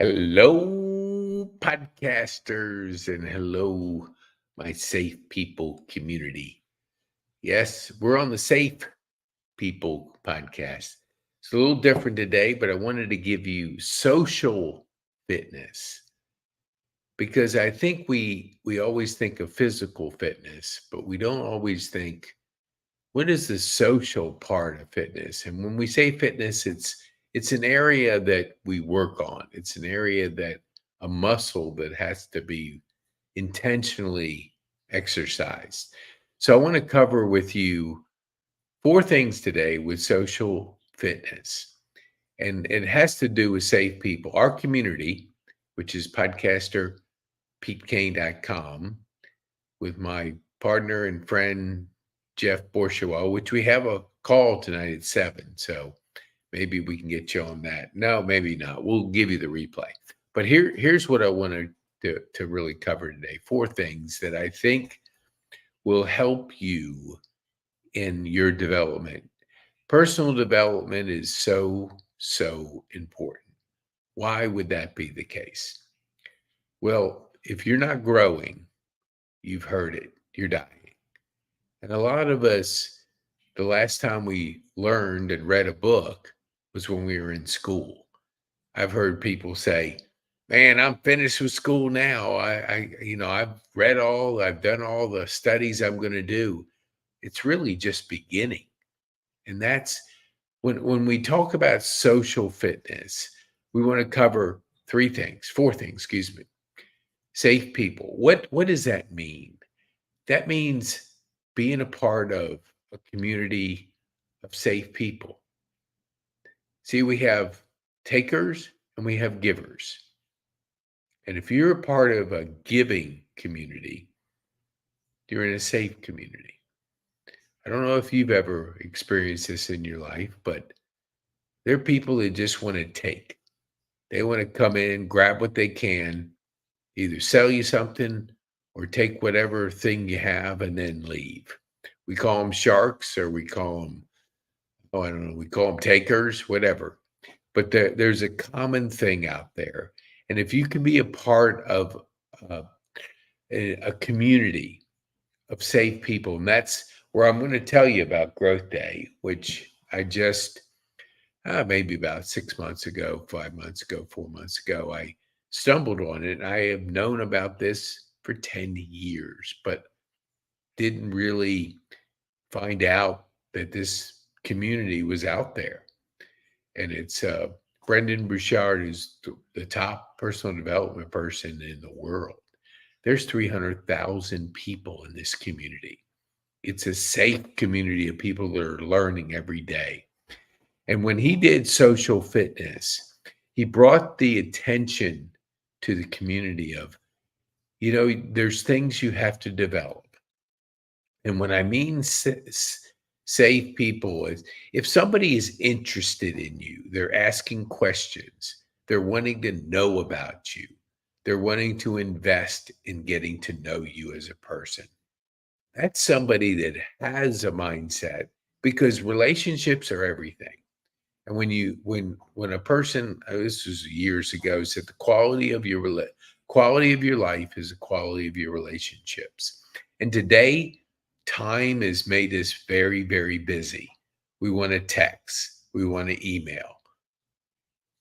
Hello, podcasters, and hello, my safe people community. Yes, we're on the Safe People podcast. It's a little different today, but I wanted to give you social fitness because I think we always think of physical fitness, but we don't always think what is the social part of fitness. And when we say fitness, it's an area that we work on. It's an area that a muscle that has to be intentionally exercised. So I want to cover with you four things today with social fitness. And it has to do with safe people. Our community, which is podcasterpetecane.com, with my partner and friend Jeff Bourgeois, which we have a call tonight at 7. So maybe we can get you on that. No, maybe not. We'll give you the replay. But here's what I wanted to really cover today. Four things that I think will help you in your development. Personal development is so important. Why would that be the case? Well, if you're not growing, you've heard it, you're dying. And a lot of us, the last time we learned and read a book was when we were in school. I've heard people say, "Man, I'm finished with school now. I've read all, I've done all the studies I'm going to do." It's really just beginning. And that's when we talk about social fitness, we want to cover four things, excuse me. Safe people. What does that mean? That means being a part of a community of safe people. See, we have takers and we have givers. And if you're a part of a giving community, you're in a safe community. I don't know if you've ever experienced this in your life, but there are people that just want to take. They want to come in, grab what they can, either sell you something or take whatever thing you have and then leave. We call them sharks or we call them, oh, I don't know, we call them takers, whatever. But there's a common thing out there. And if you can be a part of uh, a community of safe people, and that's where I'm going to tell you about Growth Day, which I just, maybe about 6 months ago, 5 months ago, 4 months ago, I stumbled on it. I have known about this for 10 years, but didn't really find out that this community was out there. And it's Brendan Bouchard is the top personal development person in the world. There's 300,000 people in this community. It's a safe community of people that are learning every day. And when he did social fitness, he brought the attention to the community of, there's things you have to develop. And when I mean safe people, is if somebody is interested in you, they're asking questions, they're wanting to know about you, they're wanting to invest in getting to know you as a person. That's somebody that has a mindset because relationships are everything. And when a person, this was years ago, said the quality of your life is the quality of your relationships. And today, time has made us very, very busy. We want to text, we want to email,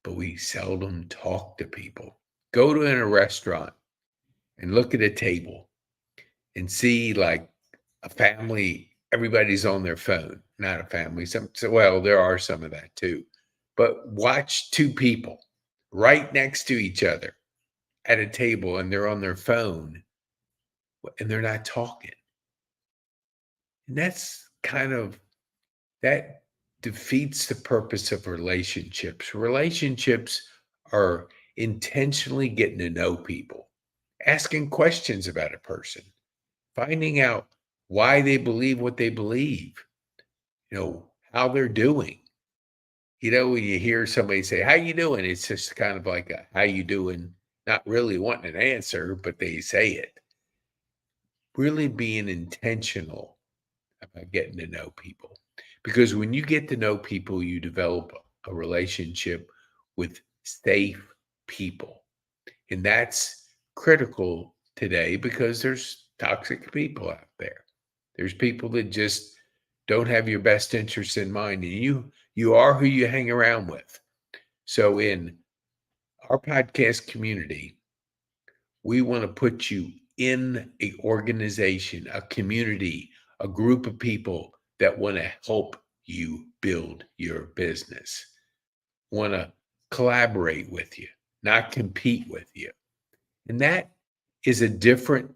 but we seldom talk to people. Go to in a restaurant and look at a table and see like a family, everybody's on their phone. Not a family. Well, there are some of that too. But watch two people right next to each other at a table and they're on their phone and they're not talking. And that's kind of that defeats the purpose of relationships. Relationships are intentionally getting to know people, asking questions about a person, finding out why they believe what they believe, how they're doing. When you hear somebody say, "How you doing?" It's just kind of like a "How you doing?" Not really wanting an answer, but they say it. Really being intentional about getting to know people. Because when you get to know people, you develop a relationship with safe people. And that's critical today because there's toxic people out there. There's people that just don't have your best interests in mind, and you are who you hang around with. So in our podcast community, we want to put you in a organization, a community, a group of people that want to help you build your business, want to collaborate with you, not compete with you. And that is a different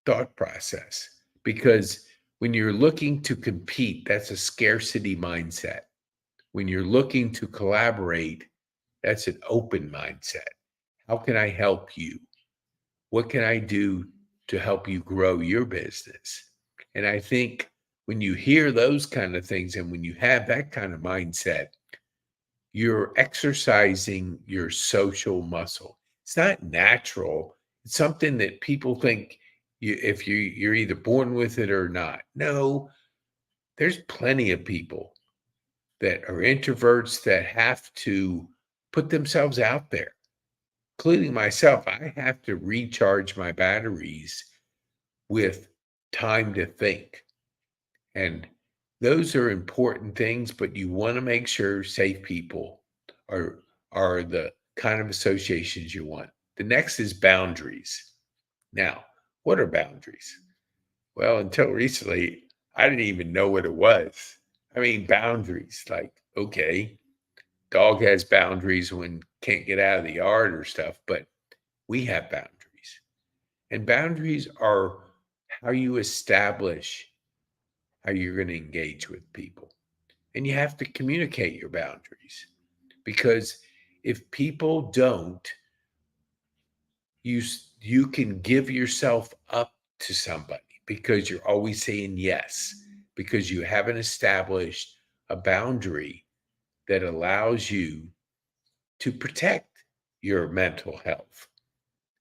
thought process because when you're looking to compete, that's a scarcity mindset. When you're looking to collaborate, that's an open mindset. How can I help you? What can I do to help you grow your business? And I think when you hear those kind of things and when you have that kind of mindset, you're exercising your social muscle. It's not natural. It's something that people think if you're either born with it or not. No, there's plenty of people that are introverts that have to put themselves out there, including myself. I have to recharge my batteries with time to think. And those are important things, but you want to make sure safe people are are the kind of associations you want. The next is boundaries. Now, what are boundaries? Well, until recently, I didn't even know what it was. I mean, boundaries, like, okay, dog has boundaries when can't get out of the yard or stuff, but we have boundaries. And boundaries are how you establish how you're going to engage with people. And you have to communicate your boundaries because if people don't, you can give yourself up to somebody because you're always saying yes because you haven't established a boundary that allows you to protect your mental health.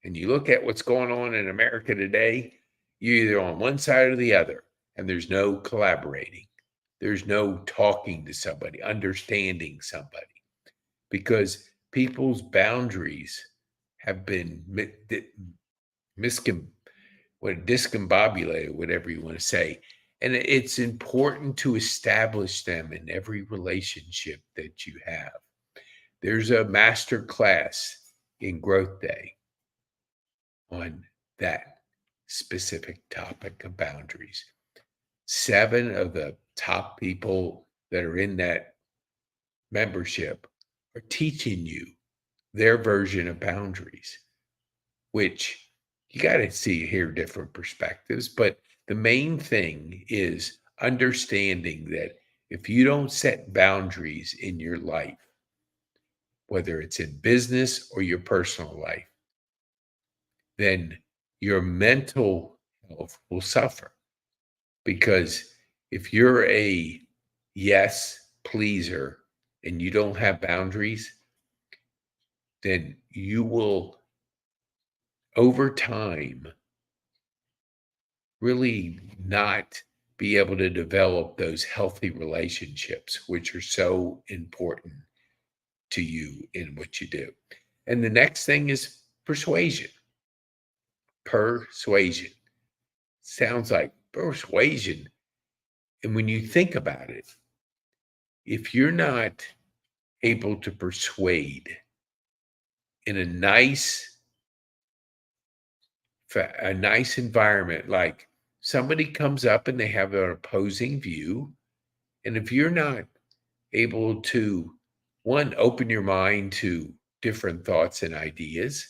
And you look at what's going on in America today, you're either on one side or the other, and there's no collaborating. There's no talking to somebody, understanding somebody, because people's boundaries have been miscom discombobulated, whatever you want to say. And it's important to establish them in every relationship that you have. There's a master class in Growth Day on that specific topic of boundaries. 7 of the top people that are in that membership are teaching you their version of boundaries, which you got to see hear different perspectives. But the main thing is understanding that if you don't set boundaries in your life, whether it's in business or your personal life, then your mental health will suffer. Because if you're a yes pleaser and you don't have boundaries, then you will, over time, really not be able to develop those healthy relationships, which are so important to you in what you do. And the next thing is persuasion. Persuasion sounds like persuasion. And when you think about it, if you're not able to persuade in a nice environment, like somebody comes up and they have an opposing view, and if you're not able to, one, open your mind to different thoughts and ideas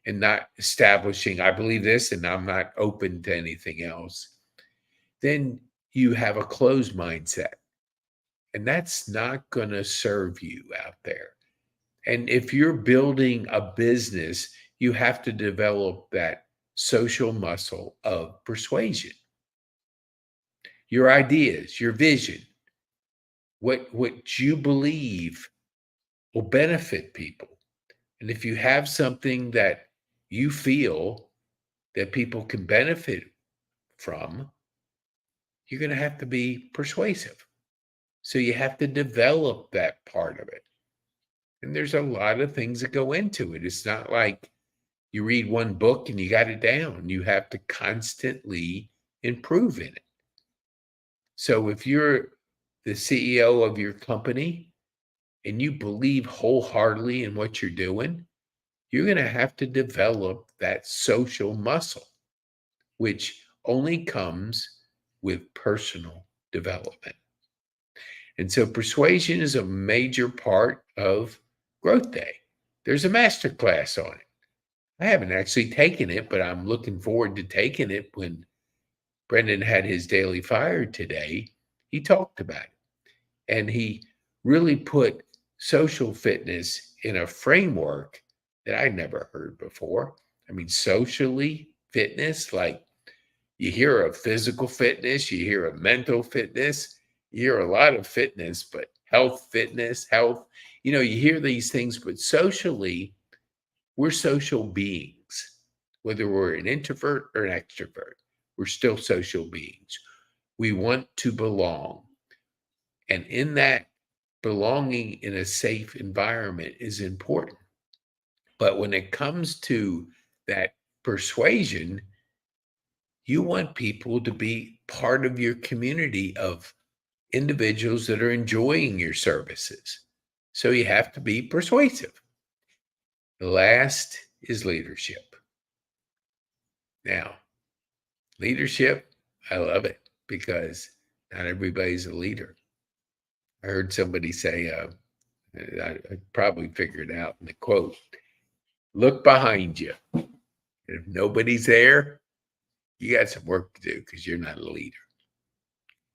and not establishing, I believe this and I'm not open to anything else, then you have a closed mindset. And that's not going to serve you out there. And if you're building a business, you have to develop that social muscle of persuasion. Your ideas, your vision, what you believe will benefit people. And if you have something that you feel that people can benefit from, you're going to have to be persuasive. So you have to develop that part of it. And there's a lot of things that go into it. It's not like you read one book and you got it down. You have to constantly improve in it. So if you're the CEO of your company and you believe wholeheartedly in what you're doing, you're going to have to develop that social muscle, which only comes with personal development. And so persuasion is a major part of Growth Day. There's a master class on it. I haven't actually taken it, but I'm looking forward to taking it. When Brendan had his daily fire today, he talked about it. And he really put social fitness in a framework that I never heard before. I mean, socially fitness, like you hear of physical fitness, you hear of mental fitness, you hear a lot of fitness, but health, fitness, health, you hear these things, but socially, we're social beings. Whether we're an introvert or an extrovert, we're still social beings. We want to belong. And in that, belonging in a safe environment is important. But when it comes to that persuasion, you want people to be part of your community of individuals that are enjoying your services. So you have to be persuasive. The last is leadership. Now, leadership, I love it because not everybody's a leader. I heard somebody say, I probably figured out in the quote, look behind you. And if nobody's there, you got some work to do because you're not a leader.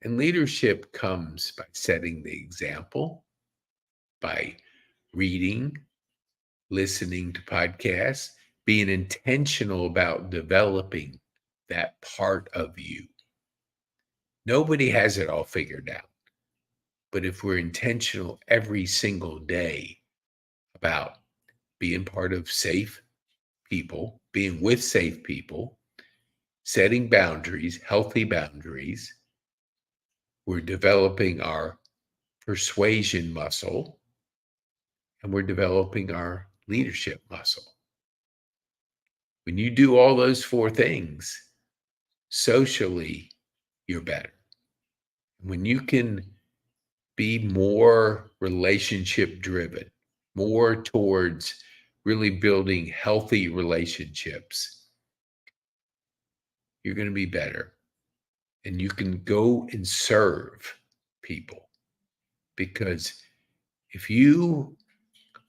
And leadership comes by setting the example, by reading, listening to podcasts, being intentional about developing that part of you. Nobody has it all figured out. But if we're intentional every single day about being part of safe people, being with safe people, setting boundaries, healthy boundaries, we're developing our persuasion muscle and we're developing our leadership muscle. When you do all those four things, socially, you're better. When you can be more relationship driven, more towards really building healthy relationships, you're going to be better. And you can go and serve people. Because if you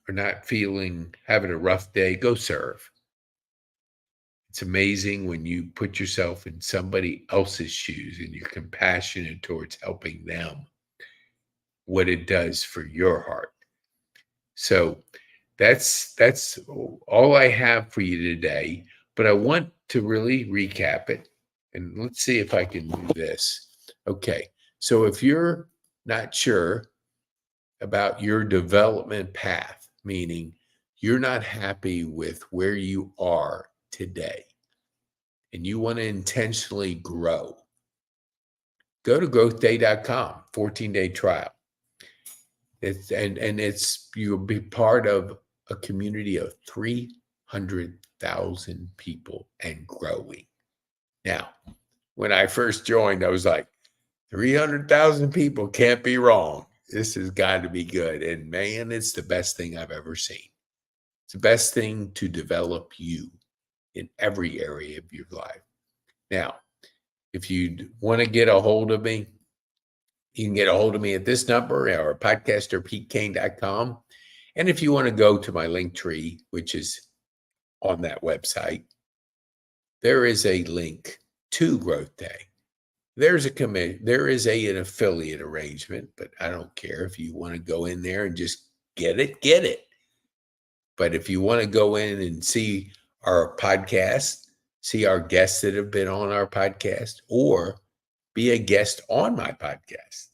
are not having a rough day, go serve. It's amazing when you put yourself in somebody else's shoes and you're compassionate towards helping them, what it does for your heart. So that's all I have for you today. But I want to really recap it. And let's see if I can do this. Okay. So if you're not sure about your development path, meaning you're not happy with where you are today, and you want to intentionally grow, go to growthday.com, 14-day trial. You'll be part of a community of 300,000 people and growing. Now, when I first joined, I was like, 300,000 people can't be wrong. This has got to be good. And man, it's the best thing I've ever seen. It's the best thing to develop you in every area of your life. Now, if you want to get a hold of me, you can get a hold of me at this number or podcasterpetekane.com. And if you want to go to my link tree, which is on that website, there is a link to Growth Day. There is an affiliate arrangement, but I don't care. If you want to go in there and just get it. But if you want to go in and see our podcast, see our guests that have been on our podcast, or be a guest on my podcast,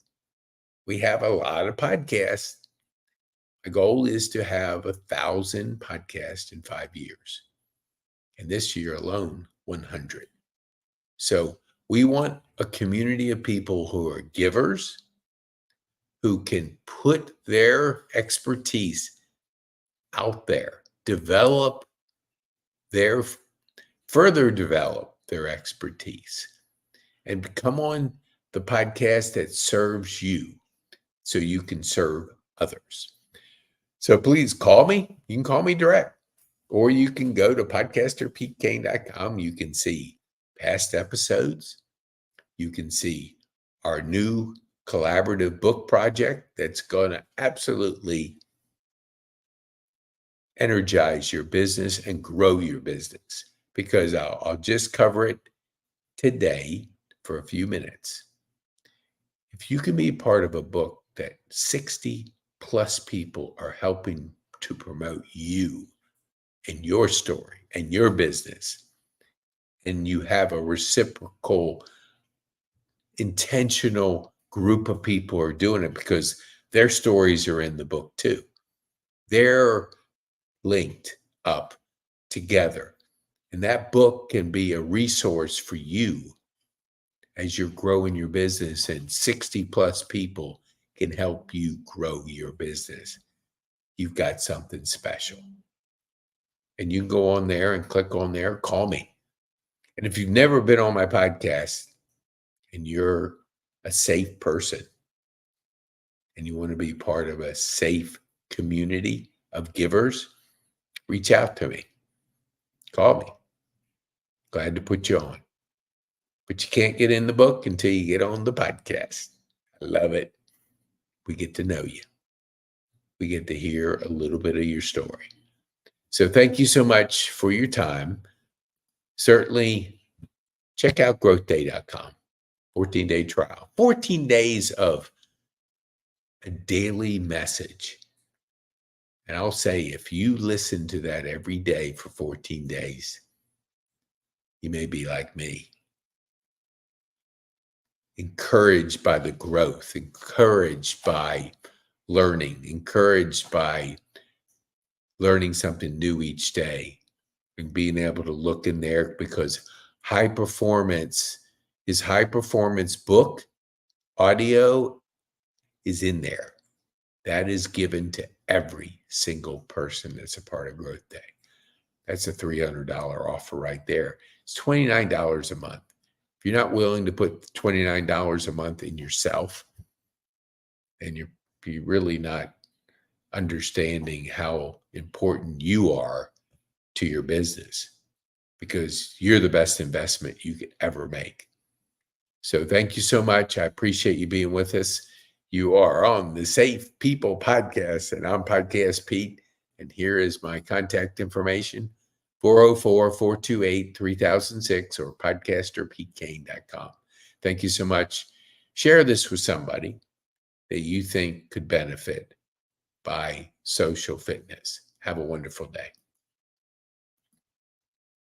we have a lot of podcasts. My goal is to have 1,000 podcasts in 5 years. And this year alone, 100. So we want a community of people who are givers, who can put their expertise out there, further develop their expertise, and come on the podcast that serves you so you can serve others. So please call me. You can call me direct, or you can go to podcasterpkane.com. You can see past episodes. You can see our new collaborative book project that's going to absolutely energize your business and grow your business, because I'll just cover it today for a few minutes. If you can be part of a book that 60 plus people are helping to promote you and your story and your business, and you have a reciprocal, intentional group of people who are doing it because their stories are in the book too. They're linked up together. And that book can be a resource for you as you're growing your business, and 60 plus people can help you grow your business. You've got something special. And you can go on there and click on there, call me. And if you've never been on my podcast and you're a safe person and you want to be part of a safe community of givers, reach out to me. Call me. Glad to put you on. But you can't get in the book until you get on the podcast. I love it. We get to know you. We get to hear a little bit of your story. So thank you so much for your time. Certainly check out growthday.com. 14-day trial. 14 days of a daily message. And I'll say, if you listen to that every day for 14 days, you may be like me. Encouraged by the growth, encouraged by learning, encouraged by learning something new each day, and being able to look in there, because high performance book audio is in there. That is given to every single person that's a part of Growth Day. That's a $300 offer right there. It's $29 a month. If you're not willing to put $29 a month in yourself, then you're really not understanding how important you are to your business, because you're the best investment you could ever make. So thank you so much. I appreciate you being with us. You are on the Safe People Podcast, and I'm Podcast Pete. And here is my contact information, 404-428-3006 or podcasterpkane.com. Thank you so much. Share this with somebody that you think could benefit by social fitness. Have a wonderful day.